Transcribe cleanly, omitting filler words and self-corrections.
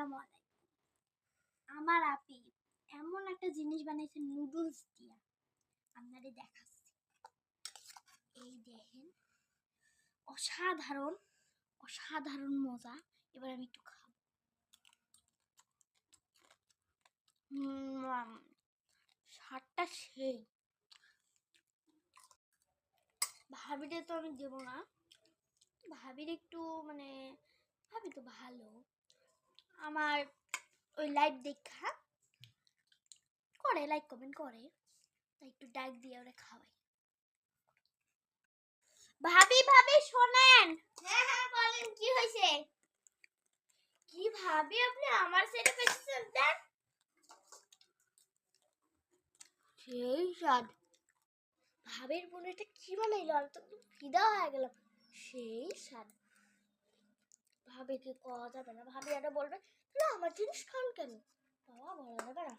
আসসালামু আলাইকুম। আমার আপি এমন একটা জিনিস বানাইছে নুডলস দিয়া, আপনাদের দেখাচ্ছি। এই দেখেন, অসাধারণ অসাধারণ মজা। এবার আমি একটু খাবো। স্বাদটা সেই। ভাবিরে তো আমি দেবো না, ভাবির একটু মানে, ভাবি তো ভালো, আমার ওই লাইভ দেখা করে, লাইক কমেন্ট করে, তাই একটু ডাক দিয়ে ওরা খাওয়াই। ভাবি ভাবি শোনেন। হ্যাঁ হ্যাঁ বলেন, কি হয়েছে? কি ভাবি আপনি আমার সাইডে পেয়েছেন? দেখ সেই স্বাদ। ভাবির বোন এটা কি বানাইলো, আমি তো ফিদা হয়ে গেলাম। সেই স্বাদ। ভাবি কি কওয়া যাবে না, ভাবি এটা বলবে না আমার জিনিস খান কেন, বাবা বলা যাবে না।